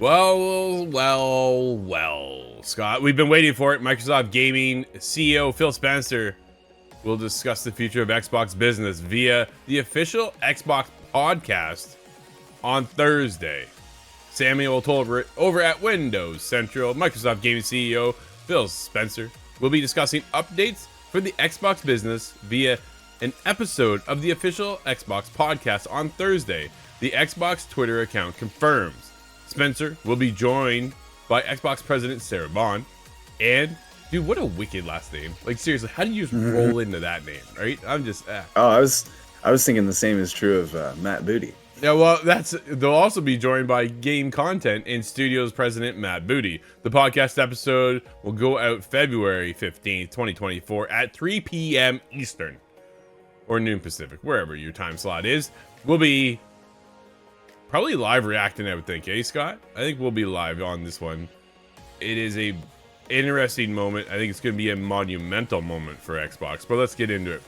Well, Scott, we've been waiting for it. Microsoft Gaming CEO Phil Spencer will discuss the future of Xbox business via the official Xbox podcast on Thursday. Samuel Tolbert over at Windows Central, Microsoft Gaming CEO Phil Spencer will be discussing updates for the Xbox business via an episode of the official Xbox podcast on Thursday. The Xbox Twitter account confirms. Spencer will be joined by Xbox President Sarah Bond. And, dude, what a wicked last name. Like, seriously, how do you just roll into that name, right? I'm just, Oh, I was thinking the same is true of Matt Booty. Yeah, well, they'll also be joined by Game Content and Studios President Matt Booty. The podcast episode will go out February 15th, 2024 at 3 p.m. Eastern or noon Pacific, wherever your time slot is. We'll be probably live reacting, I would think, eh, Scott? I think we'll be live on this one. It is a interesting moment. I think it's going to be a monumental moment for Xbox, but let's get into it.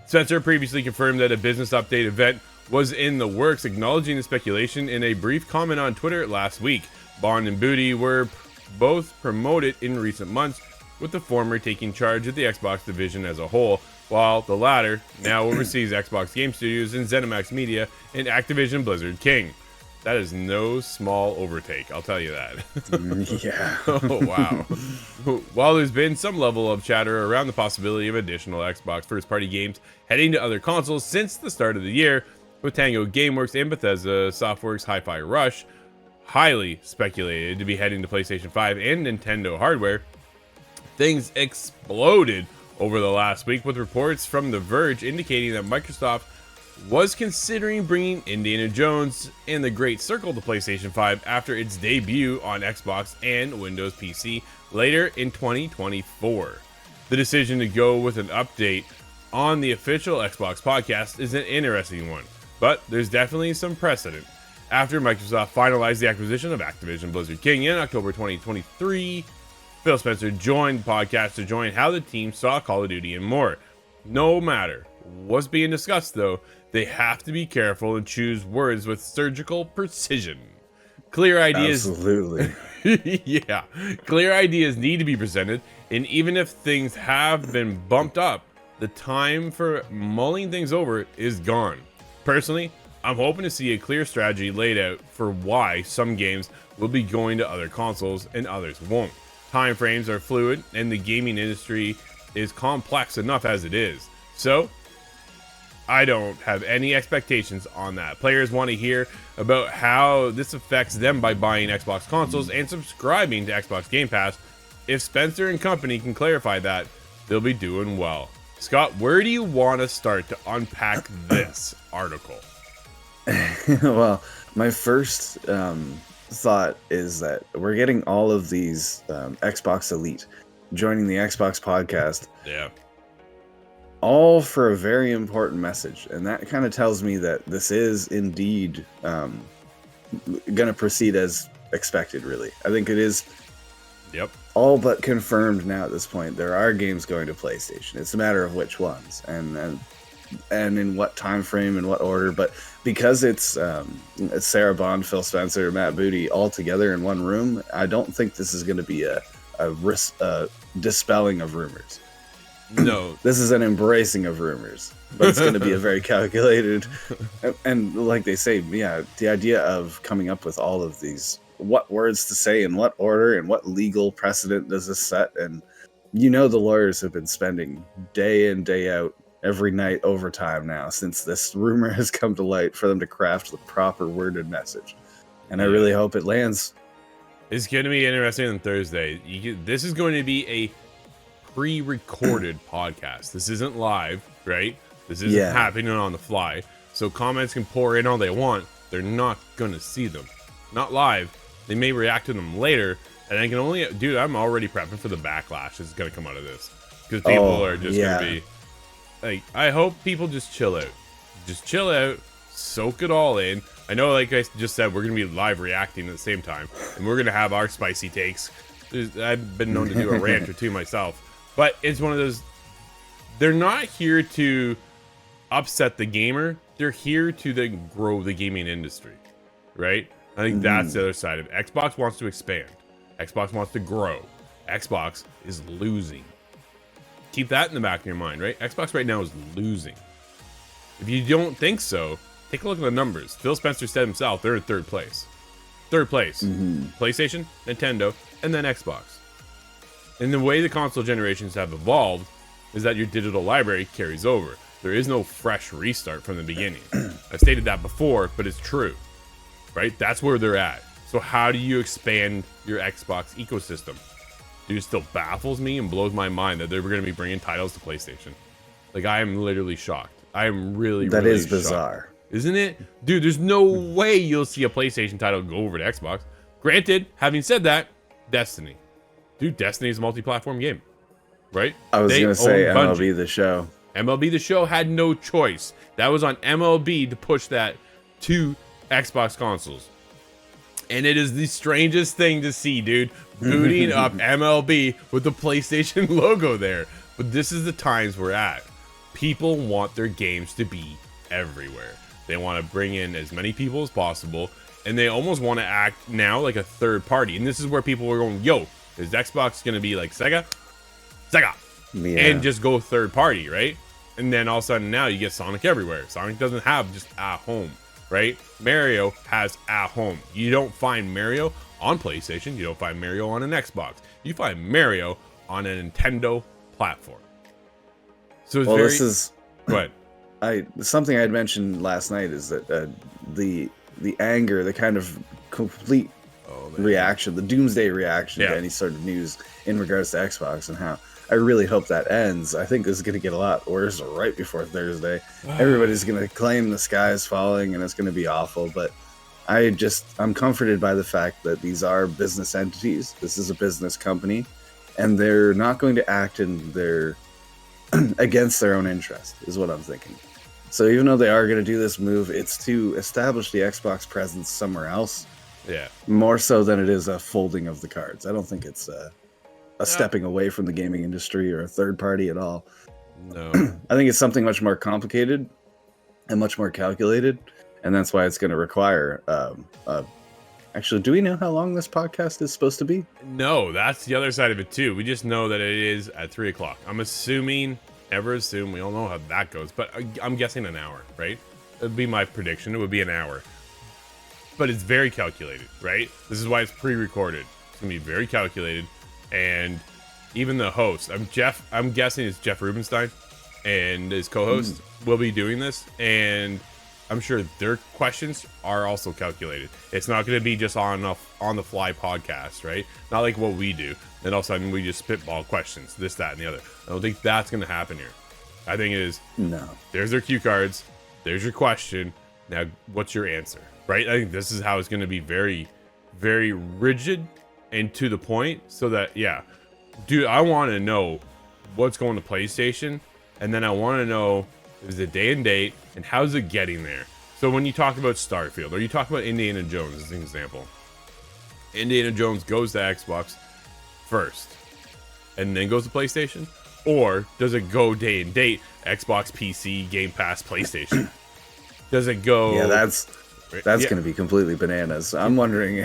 Spencer previously confirmed that a business update event was in the works, acknowledging the speculation in a brief comment on Twitter last week. Bond and Booty were both promoted in recent months, with the former taking charge of the Xbox division as a whole, while the latter now oversees Xbox Game Studios and ZeniMax Media and Activision Blizzard King. That is no small overtake, I'll tell you that. Yeah. Oh, wow. While there's been some level of chatter around the possibility of additional Xbox first-party games heading to other consoles since the start of the year, with Tango Gameworks and Bethesda Softworks' Hi-Fi Rush highly speculated to be heading to PlayStation 5 and Nintendo hardware, things exploded over the last week, with reports from The Verge indicating that Microsoft was considering bringing Indiana Jones and the Great Circle to PlayStation 5 after its debut on Xbox and Windows PC later in 2024. The decision to go with an update on the official Xbox podcast is an interesting one, but there's definitely some precedent. After Microsoft finalized the acquisition of Activision Blizzard King in October 2023, Phil Spencer joined the podcast to join how the team saw Call of Duty and more. No matter what's being discussed, though, they have to be careful and choose words with surgical precision. Clear ideas. Absolutely. Yeah. Clear ideas need to be presented, and even if things have been bumped up, the time for mulling things over is gone. Personally, I'm hoping to see a clear strategy laid out for why some games will be going to other consoles and others won't. Time frames are fluid, and the gaming industry is complex enough as it is. So, I don't have any expectations on that. Players want to hear about how this affects them by buying Xbox consoles and subscribing to Xbox Game Pass. If Spencer and company can clarify that, they'll be doing well. Scott, where do you want to start to unpack this article? Well, my first thought is that we're getting all of these Xbox Elite joining the Xbox podcast. Yeah. All for a very important message. And that kind of tells me that this is indeed going to proceed as expected, really. I think it is all but confirmed now at this point. There are games going to PlayStation. It's a matter of which ones and in what time frame and what order. But because it's Sarah Bond, Phil Spencer, Matt Booty all together in one room, I don't think this is going to be a dispelling of rumors. No. This is an embracing of rumors, but it's going to be a very calculated, and like they say, yeah, the idea of coming up with all of these, what words to say in what order and what legal precedent does this set. And the lawyers have been spending day in, day out, every night overtime now since this rumor has come to light for them to craft the proper worded message. And I really hope it lands. It's going to be interesting on Thursday. This is going to be a pre-recorded podcast. This isn't live, right? This isn't happening on the fly. So comments can pour in all they want. They're not going to see them. Not live. They may react to them later. And I can only... Dude, I'm already prepping for the backlash that's going to come out of this. Because people are just going to be... Like, I hope people just chill out. Just chill out. Soak it all in. I know, like I just said, we're going to be live reacting at the same time. And we're going to have our spicy takes. I've been known to do a rant or two myself. But it's one of those... They're not here to upset the gamer. They're here to then grow the gaming industry. Right? I think that's the other side of it. Xbox wants to expand. Xbox wants to grow. Xbox is losing. Keep that in the back of your mind, right? Xbox right now is losing. If you don't think so, take a look at the numbers. Phil Spencer said himself, they're in third place. Third place. PlayStation, Nintendo, and then Xbox. And the way the console generations have evolved is that your digital library carries over. There is no fresh restart from the beginning. I've stated that before, but it's true, right? That's where they're at. So how do you expand your Xbox ecosystem? Dude, it still baffles me and blows my mind that they're going to be bringing titles to PlayStation. Like, I am literally shocked. I am really That really is bizarre. shocked. Isn't it? Dude, there's no way you'll see a PlayStation title go over to Xbox. Granted, having said that, Destiny. Dude, Destiny is a multi-platform game, right? I was going to say own MLB Bungie. The Show. MLB The Show had no choice. That was on MLB to push that to Xbox consoles. And it is the strangest thing to see, dude. Booting up MLB with the PlayStation logo there. But this is the times we're at. People want their games to be everywhere. They want to bring in as many people as possible. And they almost want to act now like a third party. And this is where people are going, yo, is Xbox going to be like Sega? Sega! Yeah. And just go third party, right? And then all of a sudden now you get Sonic everywhere. Sonic doesn't have just at home, right? Mario has at home. You don't find Mario on PlayStation. You don't find Mario on an Xbox. You find Mario on a Nintendo platform. So it's well, very... this is Go ahead. something I had mentioned last night is that the anger, the kind of complete reaction, the doomsday reaction to any sort of news in regards to Xbox, and how I really hope that ends. I think this is going to get a lot worse right before Thursday. Everybody's going to claim the sky is falling and it's going to be awful, but I'm comforted by the fact that these are business entities. This is a business company, and they're not going to act in their against their own interest, is what I'm thinking. So even though they are going to do this move, it's to establish the Xbox presence somewhere else. Yeah. More so than it is a folding of the cards. I don't think it's a stepping away from the gaming industry or a third party at all. No. I think it's something much more complicated and much more calculated, and that's why it's going to require actually, do we know how long this podcast is supposed to be? No, that's the other side of it too. We just know that it is at 3 o'clock. I'm assuming, never assume, we all know how that goes, but I'm guessing an hour, right? It would be my prediction. It would be an hour. But it's very calculated, right? This is why it's pre-recorded. It's going to be very calculated. And even the host, I'm guessing it's Jeff Rubenstein and his co-host will be doing this. And I'm sure their questions are also calculated. It's not going to be just on the fly podcast, right? Not like what we do. And all of a sudden we just spitball questions, this, that, and the other. I don't think that's going to happen here. I think it is, no. There's their cue cards. There's your question. Now, what's your answer, right? I think this is how it's going to be very, very rigid and to the point, so that, yeah, dude, I want to know what's going to PlayStation, and then I want to know is the day and date, and how's it getting there. So when you talk about Starfield, or you talk about Indiana Jones as an example, Indiana Jones goes to Xbox first, and then goes to PlayStation, or does it go day and date, Xbox, PC, Game Pass, PlayStation? Does it go? Yeah, that's going to be completely bananas. I'm wondering,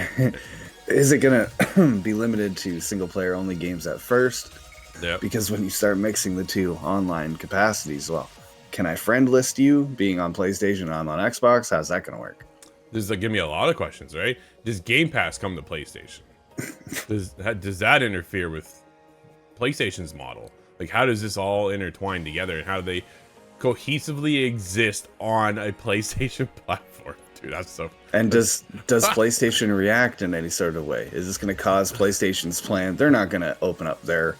is it going to be limited to single-player only games at first? Yep. Because when you start mixing the two online capacities, well, can I friend list you being on PlayStation and on Xbox? How's that going to work? This is going to give me a lot of questions, right? Does Game Pass come to PlayStation? does that interfere with PlayStation's model? Like, how does this all intertwine together, and how do they cohesively exist on a PlayStation platform? Dude, that's so... And does PlayStation react in any sort of way? Is this going to cause PlayStation's plan? They're not going to open up their,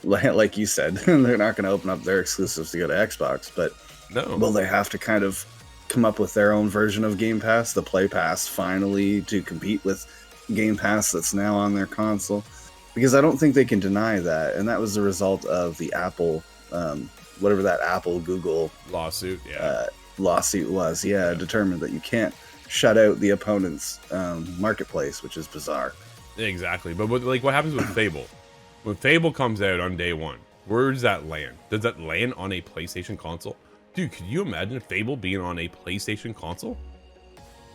like you said, they're not going to open up their exclusives to go to Xbox, but no. Will they have to kind of come up with their own version of Game Pass, the Play Pass, finally, to compete with Game Pass that's now on their console? Because I don't think they can deny that, and that was the result of the Apple, whatever that Apple Google lawsuit, was, determined that you can't shut out the opponent's marketplace, which is bizarre. Exactly, but what happens with Fable? When Fable comes out on day one, where does that land? Does that land on a PlayStation console? Dude, could you imagine Fable being on a PlayStation console?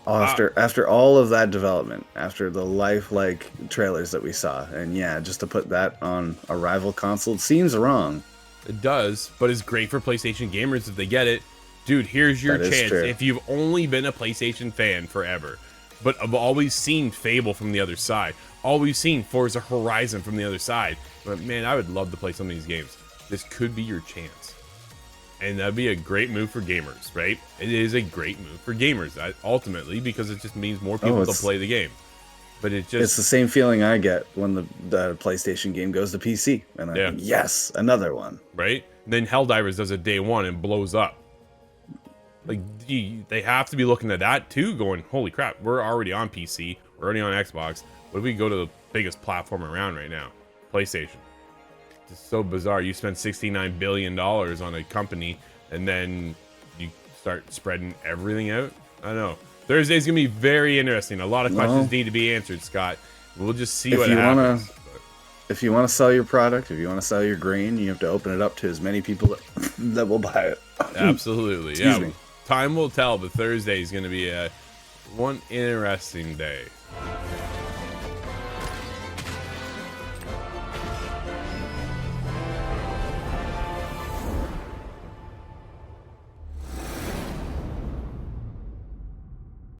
After all of that development, after the lifelike trailers that we saw, and yeah, just to put that on a rival console seems wrong. It does, but it's great for PlayStation gamers if they get it. Dude, here's your chance. True. If you've only been a PlayStation fan forever, but have always seen Fable from the other side, always seen Forza Horizon from the other side, but man, I would love to play some of these games. This could be your chance. And that'd be a great move for gamers, right? It is a great move for gamers, ultimately, because it just means more people will play the game. But it's the same feeling I get when the PlayStation game goes to PC, and I think, yes, another one. Right? And then Helldivers does it day one and blows up. Like, they have to be looking at that too, going, holy crap, we're already on PC, we're already on Xbox. What if we go to the biggest platform around right now? PlayStation. It's so bizarre. You spend $69 billion on a company, and then you start spreading everything out. I don't know. Thursday's gonna be very interesting. A lot of questions need to be answered, Scott. We'll just see what happens. If you want to sell your product, if you want to sell your grain, you have to open it up to as many people that will buy it. Absolutely. Excuse me. Time will tell, but Thursday is gonna be one interesting day.